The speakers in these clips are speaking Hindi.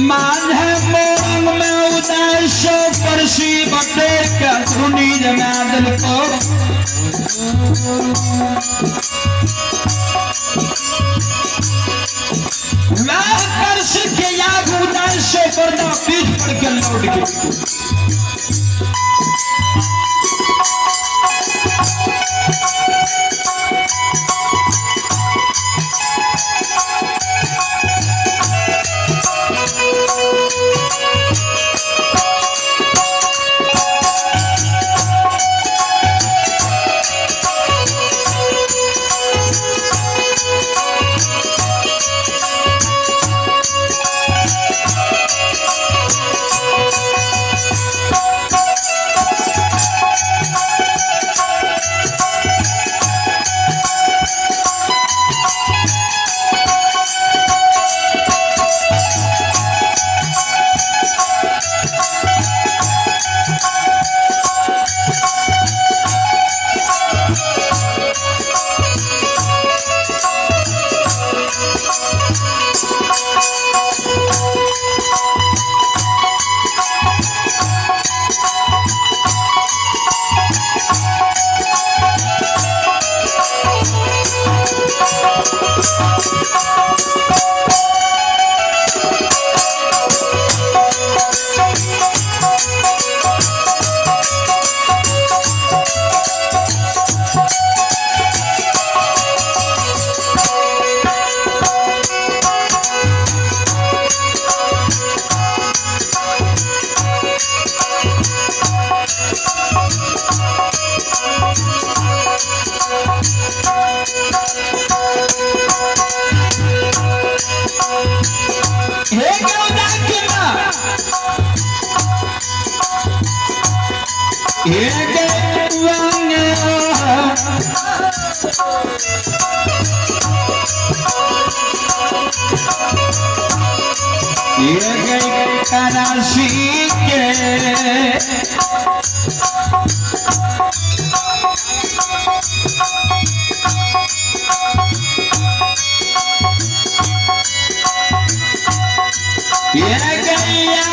माधे मोरंग में उदय शो परसी बटे का धुनी जमा दिल को मैं परसी के याद उदय शो पर्दा पीठ पड़ के लौट गई ये गैया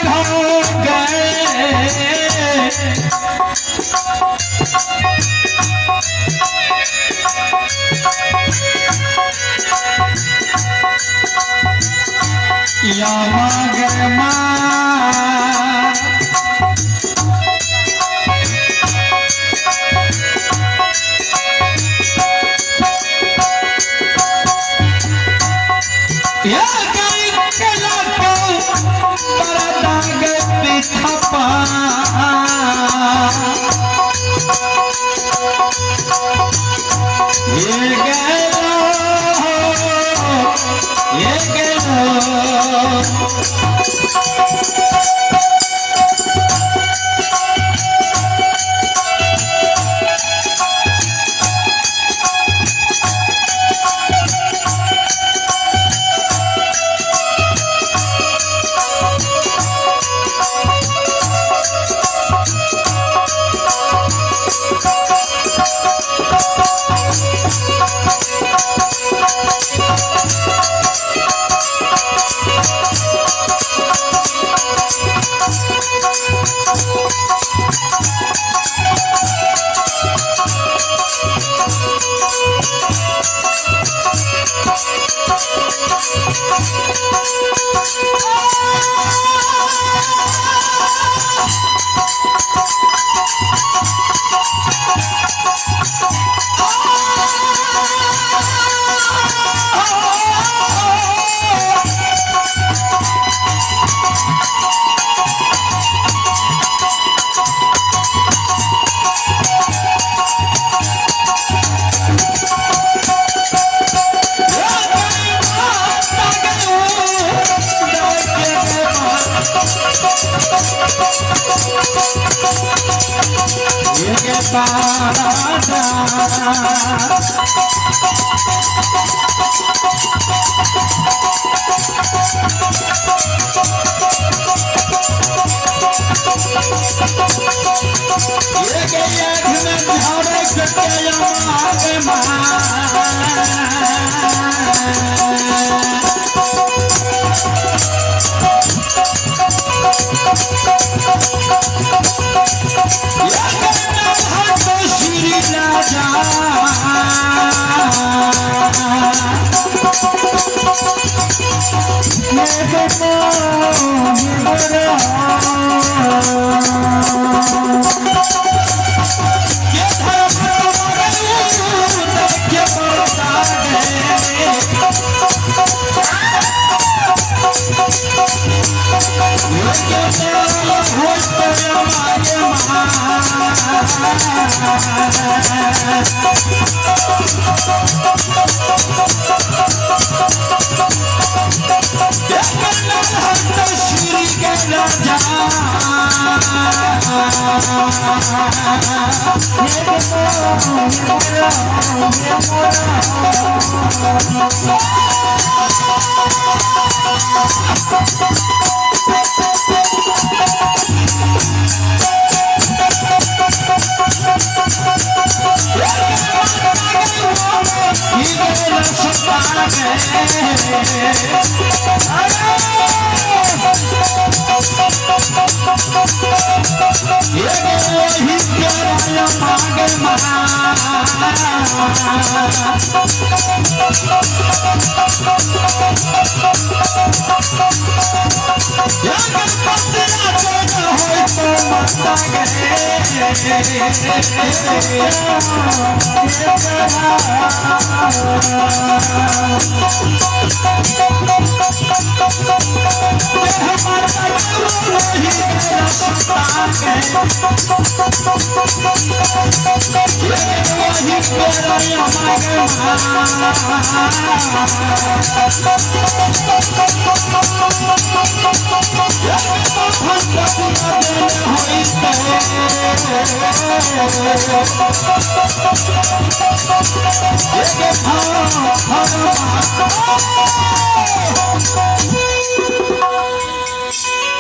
घो गए या मागे माँ या गई कला को परदा गए पिछपा ये गलो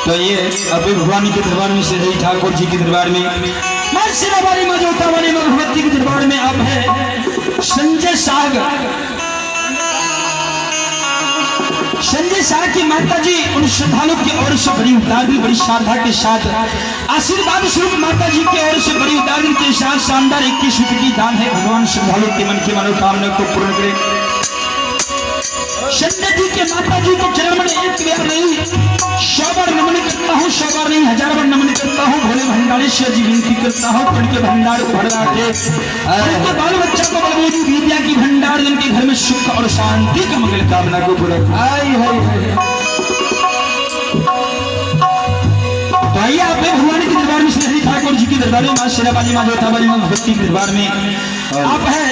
तो ये अभी भगवानी के दरबार में श्री ठाकुर जी के दरबार में मां मजोतावाली भगवती के दरबार में अब है संजय सागर संजय शाह की माता जी उन श्रद्धालुओं की ओर से बड़ी उदारदिल बड़ी श्रद्धा के साथ आशीर्वाद स्वरूप माता जी की ओर से बड़ी उदारदिल के साथ शानदार 21 रुपए की दान है। भगवान श्रद्धालु के मन की मनोकामना को पूर्ण करे। संजय जी के माता जी के चरण में एक बार नहीं 100 बार नमन करता हूँ, 100 बार नहीं 1000 बार नमन करता हूँ। भोले भंडारी से जी विनती करता हूँ उनके भंडार को भर के उनके बाल बच्चा को बलबूदी विद्या की भंडार जिनके घर में सुख और शांति का मंगल कामना को पूरा। तो आइए आप भगवान के दरबार में श्री हरि ठाकुर जी के दरबार में माँ शेरावाली माँ जोतावाली माँ भगवती के दरबार में आप है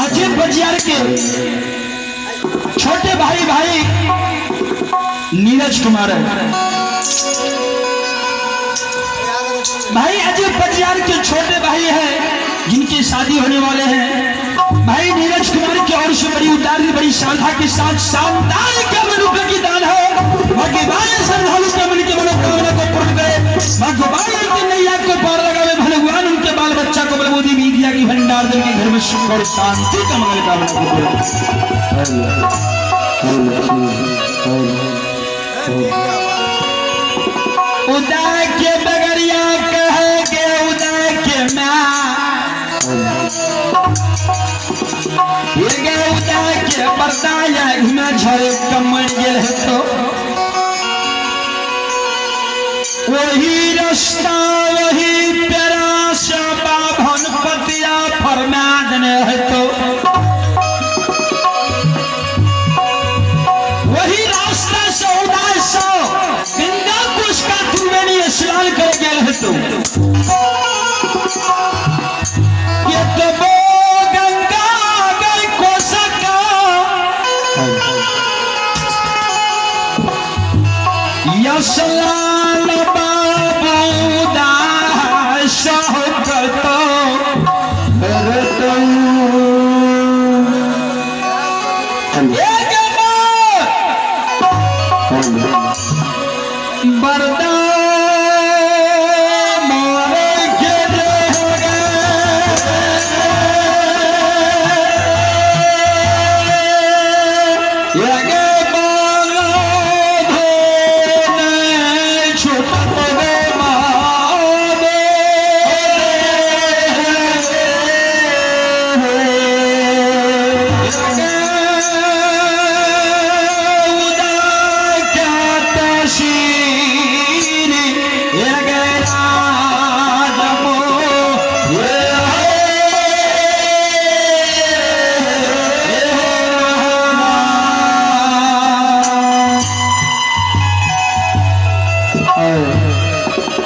अजय बजियार के छोटे भाई नीरज कुमार भाई अजय बजियार के छोटे भाई हैं जिनकी शादी होने वाले हैं। भाई नीरज कुमार की ओर से बड़ी उदारदी बड़ी श्रद्धा के साथ शानदार 51 रुपए की दान है। भगवान श्रद्धालु के मन की मनोकामना को पूर्ण करे। भगवान उनकी नैया को पार लगावे। भगवान उनके बाल बच्चा को बलबूदी विद्या की भंडार दे के घर में सुख और शांति का मंगल कामना को पूर्ण। उदय के बगरिया कहेंगे उदय के उदय के बरदाया घुमा झरे कमर गेल है तो वही रास्ता वही प्यारा श्यामा भनपतिया फरमा देने है तो वही रास्ता सौदा सौ गंगा को उसका त्रिवेणी स्नान कर गया है तो ये तो वो गंगा गई को सका यशलाल बाबू दास करतो बरदा मारे के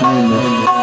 Oh,